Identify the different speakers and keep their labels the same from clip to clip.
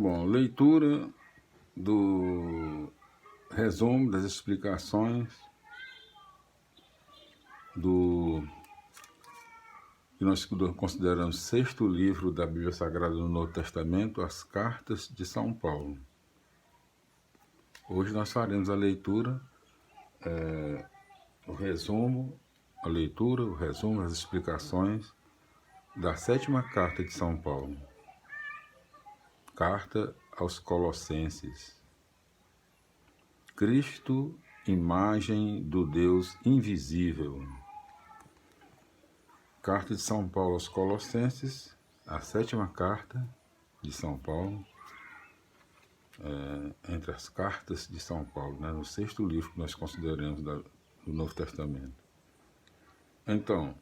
Speaker 1: Bom, leitura do resumo das explicações do que nós consideramos sexto livro da Bíblia Sagrada do Novo Testamento, as Cartas de São Paulo. Hoje nós faremos a leitura, o resumo, as explicações da sétima carta de São Paulo. Carta aos Colossenses. Cristo, imagem do Deus invisível. Carta de São Paulo aos Colossenses, a sétima carta de São Paulo, entre as cartas de São Paulo, no sexto livro que nós consideramos do Novo Testamento. Então,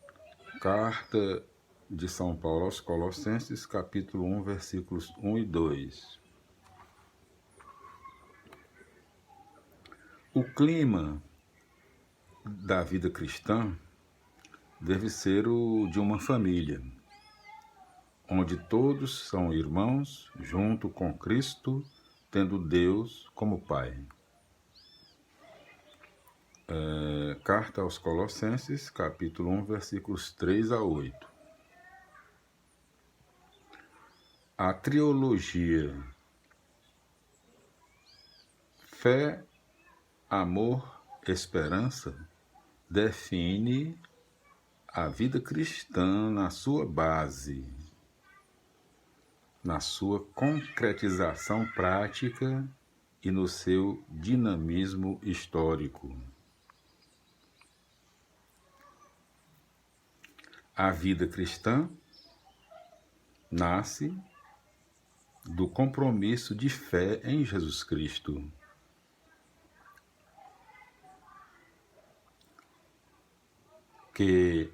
Speaker 1: carta de São Paulo aos Colossenses, capítulo 1, versículos 1 e 2. O clima da vida cristã deve ser o de uma família, onde todos são irmãos, junto com Cristo, tendo Deus como Pai. Carta aos Colossenses, capítulo 1, versículos 3 a 8. A trilogia fé, amor, esperança define a vida cristã na sua base, na sua concretização prática e no seu dinamismo histórico. A vida cristã nasce do compromisso de fé em Jesus Cristo. Que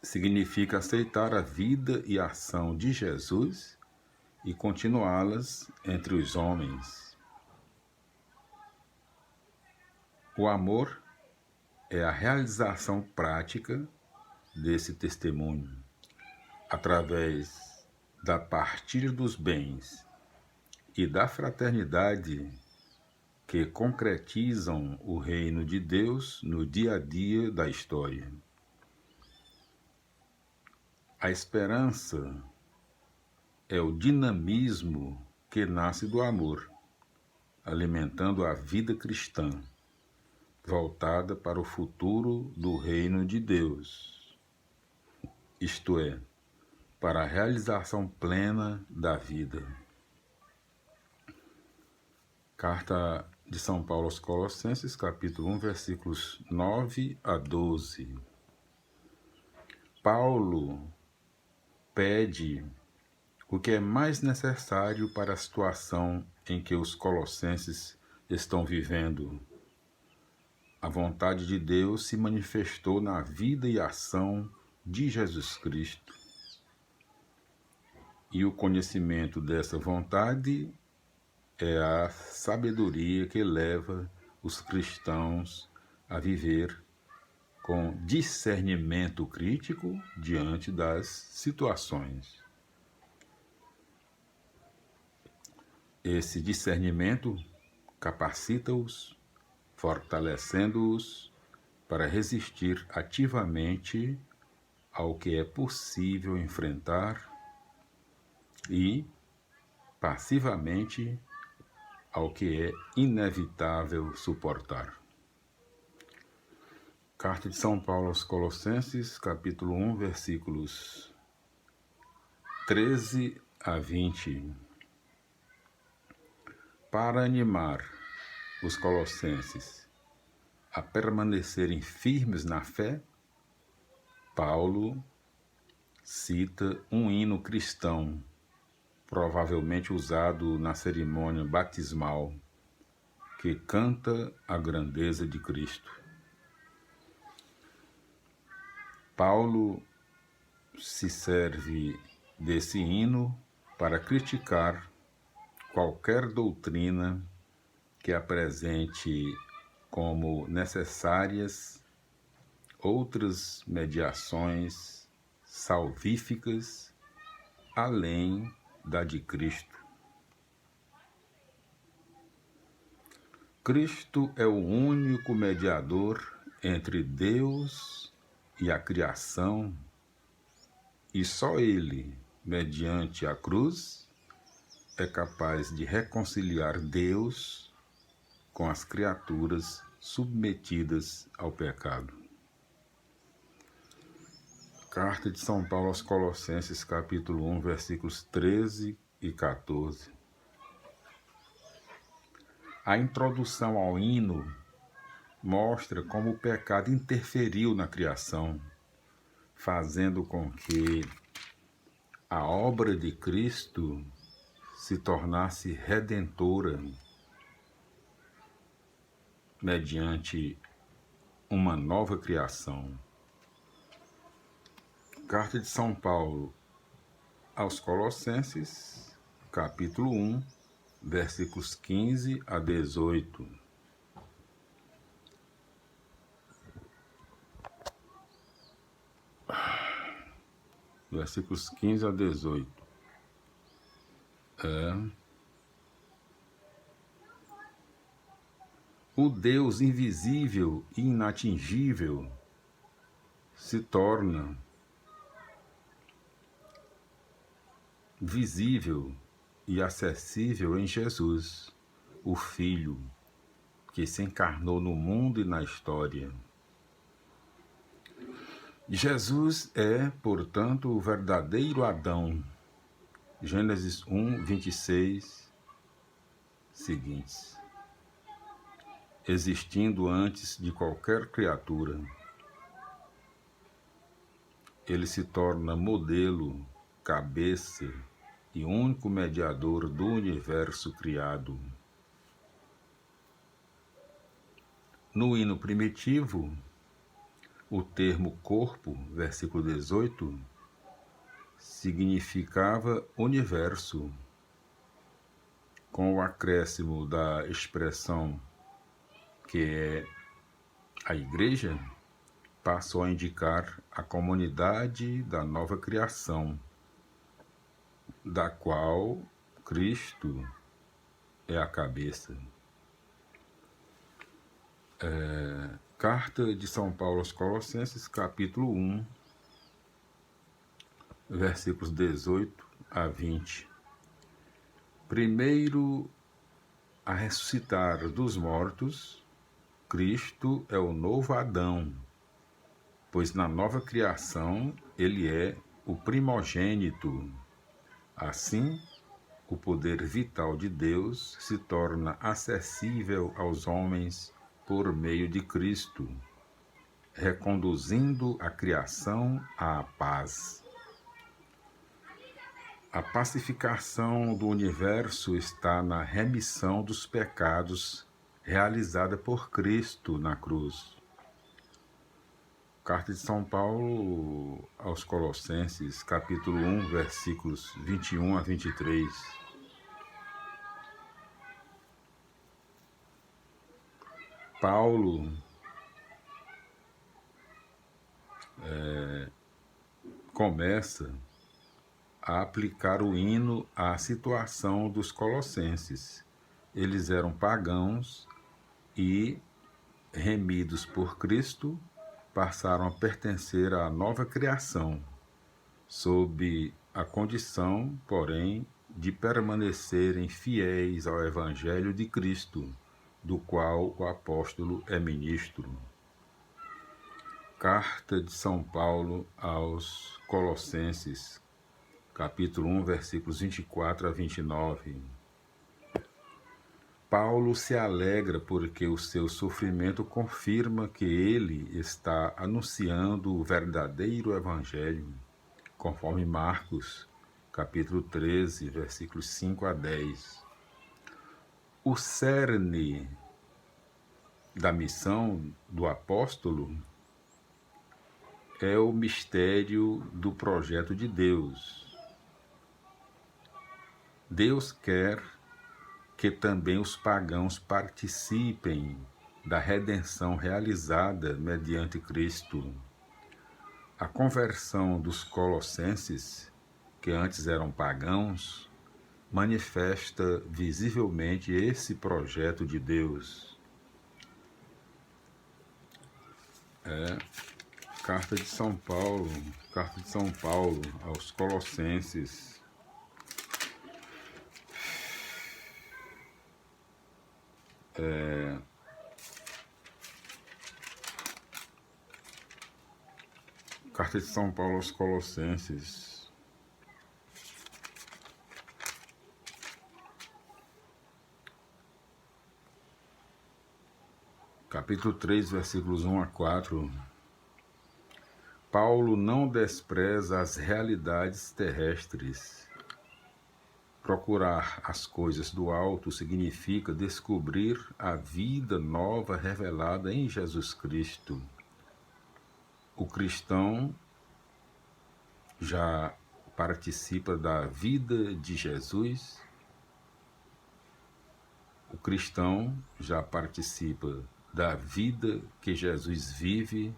Speaker 1: significa aceitar a vida e a ação de Jesus e continuá-las entre os homens. O amor é a realização prática desse testemunho, através da partilha dos bens e da fraternidade que concretizam o reino de Deus no dia a dia da história. A esperança é o dinamismo que nasce do amor, alimentando a vida cristã, voltada para o futuro do reino de Deus, isto é, para a realização plena da vida. Carta de São Paulo aos Colossenses, capítulo 1, versículos 9 a 12. Paulo pede o que é mais necessário para a situação em que os colossenses estão vivendo. A vontade de Deus se manifestou na vida e ação de Jesus Cristo. E o conhecimento dessa vontade é a sabedoria que leva os cristãos a viver com discernimento crítico diante das situações. Esse discernimento capacita-os, fortalecendo-os para resistir ativamente ao que é possível enfrentar e passivamente ao que é inevitável suportar. Carta de São Paulo aos Colossenses, capítulo 1, versículos 13 a 20. Para animar os colossenses a permanecerem firmes na fé, Paulo cita um hino cristão, provavelmente usado na cerimônia batismal, que canta a grandeza de Cristo. Paulo se serve desse hino para criticar qualquer doutrina que apresente como necessárias outras mediações salvíficas além da de Cristo. Cristo é o único mediador entre Deus e a criação, e só Ele, mediante a cruz, é capaz de reconciliar Deus com as criaturas submetidas ao pecado. Carta de São Paulo aos Colossenses, capítulo 1, versículos 13 e 14. A introdução ao hino mostra como o pecado interferiu na criação, fazendo com que a obra de Cristo se tornasse redentora mediante uma nova criação. Carta de São Paulo aos Colossenses, capítulo 1, versículos 15 a 18. Versículos 15 a 18. O Deus invisível e inatingível se torna visível e acessível em Jesus, o Filho, que se encarnou no mundo e na história. Jesus é, portanto, o verdadeiro Adão. Gênesis 1, 26, seguintes. Existindo antes de qualquer criatura, ele se torna modelo, cabeça e único mediador do universo criado. No hino primitivo, o termo corpo, versículo 18, significava universo, com o acréscimo da expressão que é a igreja, passou a indicar a comunidade da nova criação, da qual Cristo é a cabeça. Carta de São Paulo aos Colossenses, capítulo 1, versículos 18 a 20. Primeiro a ressuscitar dos mortos, Cristo é o novo Adão, pois na nova criação ele é o primogênito. Assim, o poder vital de Deus se torna acessível aos homens por meio de Cristo, reconduzindo a criação à paz. A pacificação do universo está na remissão dos pecados realizada por Cristo na cruz. Carta de São Paulo aos Colossenses, capítulo 1, versículos 21 a 23. Paulo começa a aplicar o hino à situação dos colossenses. Eles eram pagãos e, remidos por Cristo, passaram a pertencer à nova criação, sob a condição, porém, de permanecerem fiéis ao Evangelho de Cristo, do qual o apóstolo é ministro. Carta de São Paulo aos Colossenses, capítulo 1, versículos 24 a 29. Paulo se alegra porque o seu sofrimento confirma que ele está anunciando o verdadeiro evangelho, conforme Marcos, capítulo 13, versículos 5 a 10. O cerne da missão do apóstolo é o mistério do projeto de Deus. Deus quer que também os pagãos participem da redenção realizada mediante Cristo. A conversão dos colossenses, que antes eram pagãos, manifesta visivelmente esse projeto de Deus. Carta de São Paulo aos Colossenses. Carta de São Paulo aos Colossenses. Capítulo 3, versículos 1 a 4. Paulo não despreza as realidades terrestres. Procurar as coisas do alto significa descobrir a vida nova revelada em Jesus Cristo. O cristão já participa da vida de Jesus. O cristão já participa da vida que Jesus vive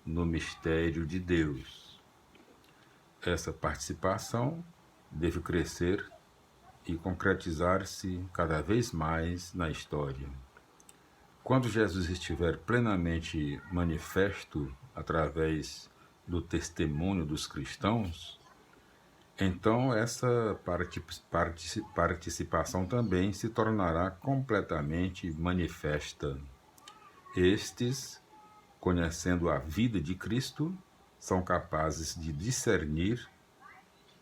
Speaker 1: no mistério de Deus. Essa participação deve crescer e concretizar-se cada vez mais na história. Quando Jesus estiver plenamente manifesto através do testemunho dos cristãos, então essa participação também se tornará completamente manifesta. Estes, conhecendo a vida de Cristo, são capazes de discernir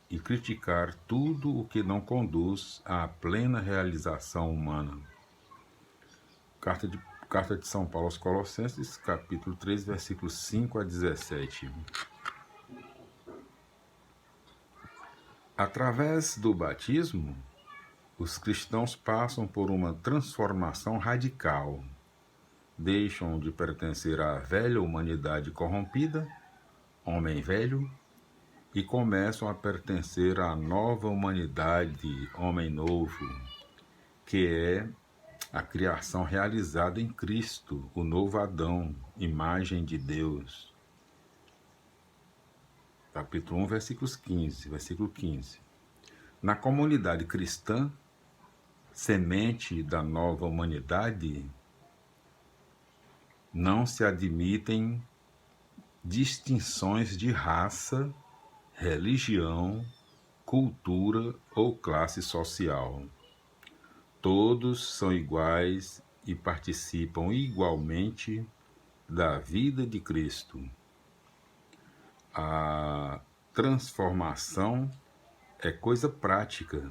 Speaker 1: e criticar tudo o que não conduz à plena realização humana. Carta de São Paulo aos Colossenses, capítulo 3, versículos 5 a 17. Através do batismo, os cristãos passam por uma transformação radical. Deixam de pertencer à velha humanidade corrompida, homem velho, e começam a pertencer à nova humanidade, homem novo, que é a criação realizada em Cristo, o novo Adão, imagem de Deus. Capítulo 1, versículo 15. Na comunidade cristã, semente da nova humanidade, não se admitem distinções de raça, religião, cultura ou classe social. Todos são iguais e participam igualmente da vida de Cristo. A transformação é coisa prática.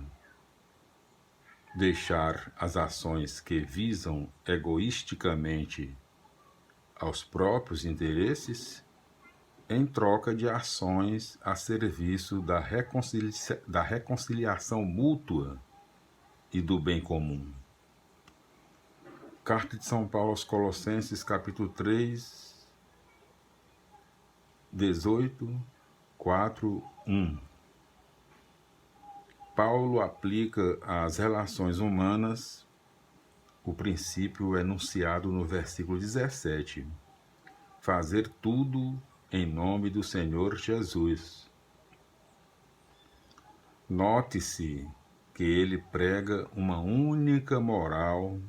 Speaker 1: Deixar as ações que visam egoisticamente aos próprios interesses em troca de ações a serviço da reconciliação mútua e do bem comum. Carta de São Paulo aos Colossenses, capítulo 3, 18, 4, 1. Paulo aplica às relações humanas o princípio enunciado no versículo 17. Fazer tudo em nome do Senhor Jesus. Note-se que ele prega uma única moral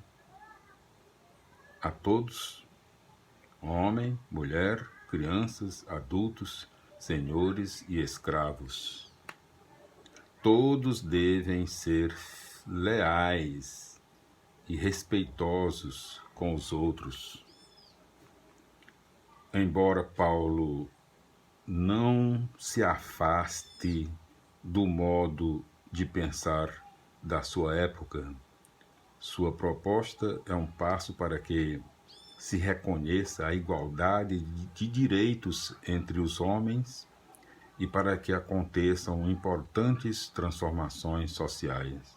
Speaker 1: a todos, homem, mulher, crianças, adultos, senhores e escravos. Todos devem ser leais e respeitosos com os outros. Embora Paulo não se afaste do modo de pensar da sua época, sua proposta é um passo para que se reconheça a igualdade de direitos entre os homens e para que aconteçam importantes transformações sociais.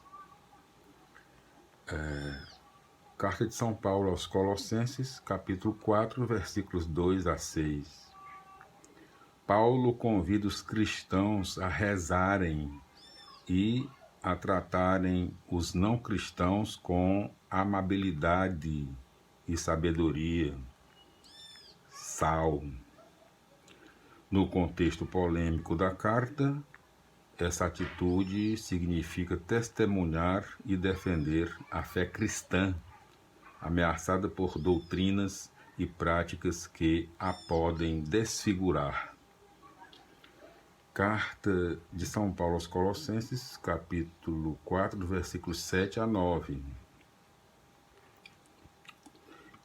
Speaker 1: Carta de São Paulo aos Colossenses, capítulo 4, versículos 2 a 6. Paulo convida os cristãos a rezarem e a tratarem os não cristãos com amabilidade e sabedoria, sal. No contexto polêmico da carta, essa atitude significa testemunhar e defender a fé cristã, ameaçada por doutrinas e práticas que a podem desfigurar. Carta de São Paulo aos Colossenses, capítulo 4, versículos 7 a 9.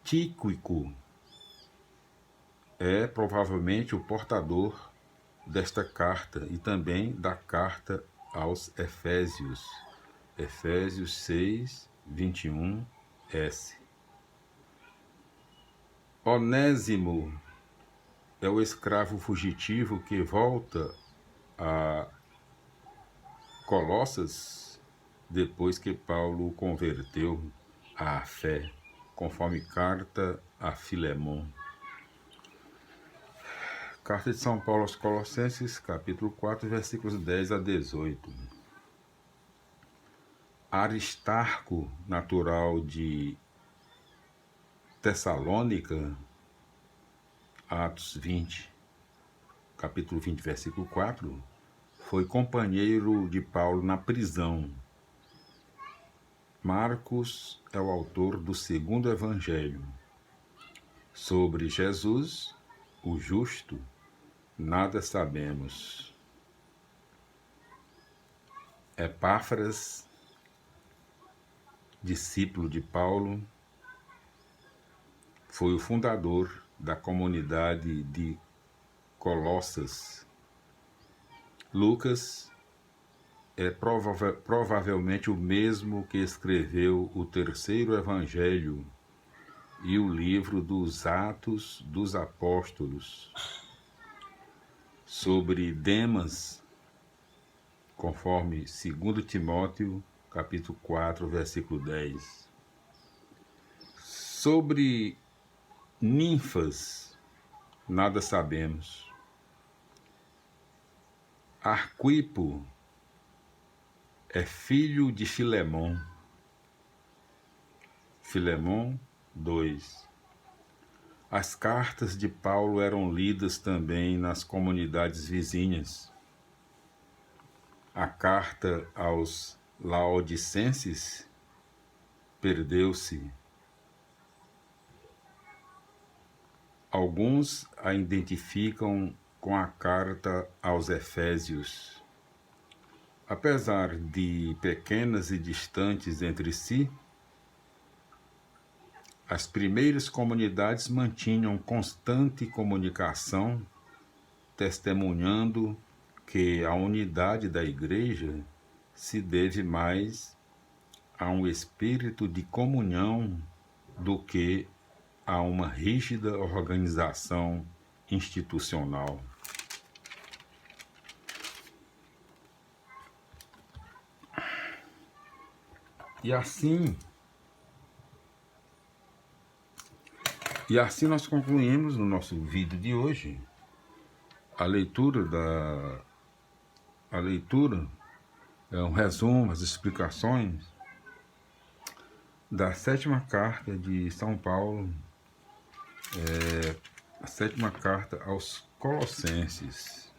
Speaker 1: Tíquico é provavelmente o portador desta carta e também da carta aos Efésios, Efésios 6, 21s. Onésimo é o escravo fugitivo que volta a Colossas depois que Paulo o converteu à fé, conforme carta a Filemon. Carta de São Paulo aos Colossenses, capítulo 4, versículos 10 a 18. Aristarco, natural de Tessalônica, Atos 20, capítulo 20, versículo 4, foi companheiro de Paulo na prisão. Marcos é o autor do segundo evangelho. Sobre Jesus, o justo, nada sabemos. Epáfras, discípulo de Paulo, foi o fundador da comunidade de Colossas. Lucas é provavelmente o mesmo que escreveu o terceiro evangelho e o livro dos Atos dos Apóstolos. Sobre Demas, conforme 2 Timóteo, capítulo 4, versículo 10. Sobre Ninfas, nada sabemos. Arquipo é filho de Filemon. Filemon 2. As cartas de Paulo eram lidas também nas comunidades vizinhas. A carta aos Laodicenses perdeu-se. Alguns a identificam com a carta aos Efésios. Apesar de pequenas e distantes entre si, as primeiras comunidades mantinham constante comunicação, testemunhando que a unidade da Igreja se deve mais a um espírito de comunhão do que a uma rígida organização institucional. E assim nós concluímos no nosso vídeo de hoje a leitura, um resumo, as explicações da sétima carta de São Paulo, a sétima carta aos Colossenses.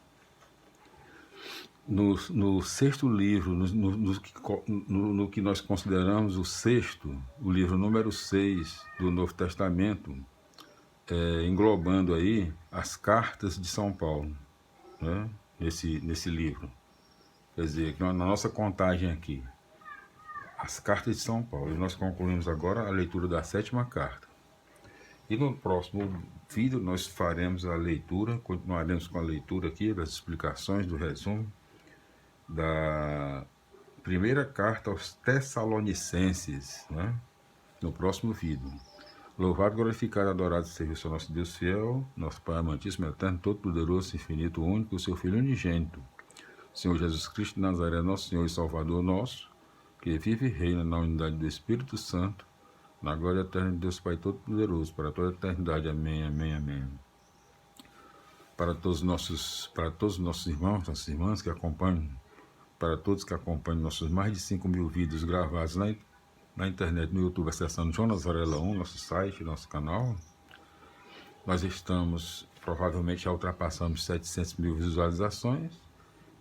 Speaker 1: No sexto livro, no que nós consideramos o sexto, o livro número 6 do Novo Testamento, englobando aí as cartas de São Paulo, né? nesse livro. Quer dizer, na nossa contagem aqui, as cartas de São Paulo. E nós concluímos agora a leitura da sétima carta. E no próximo vídeo nós faremos a leitura, continuaremos com a leitura aqui das explicações do resumo da primeira carta aos Tessalonicenses, né? No próximo vídeo. Louvado, glorificado, adorado seja o nosso Deus fiel, nosso Pai amantíssimo, eterno, todo-poderoso, infinito, único, o seu Filho unigênito, Senhor Jesus Cristo de Nazaré, nosso Senhor e Salvador nosso, que vive e reina na unidade do Espírito Santo, na glória eterna de Deus Pai Todo-Poderoso, para toda a eternidade. Amém, amém, amém. Para todos os nossos irmãos, nossas irmãs que acompanham, para todos que acompanham nossos mais de 5.000 vídeos gravados na internet, no YouTube, acessando Jonas Varela 1, nosso site, nosso canal. Nós estamos, provavelmente já ultrapassamos 700.000 visualizações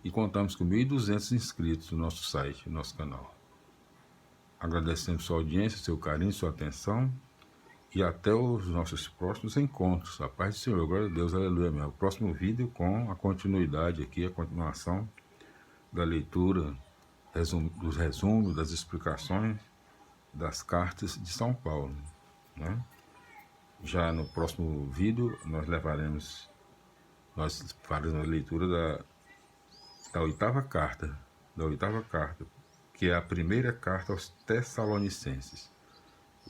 Speaker 1: e contamos com 1.200 inscritos no nosso site, no nosso canal. Agradecendo sua audiência, seu carinho, sua atenção e até os nossos próximos encontros. A paz do Senhor, glória a Deus, aleluia. O próximo vídeo com a continuidade aqui, a continuação da leitura, dos resumos, das explicações das cartas de São Paulo, né? Já no próximo vídeo nós faremos a leitura da oitava carta, que é a primeira carta aos Tessalonicenses.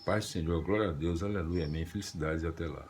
Speaker 1: Paz do Senhor, glória a Deus, aleluia, amém, felicidades e até lá.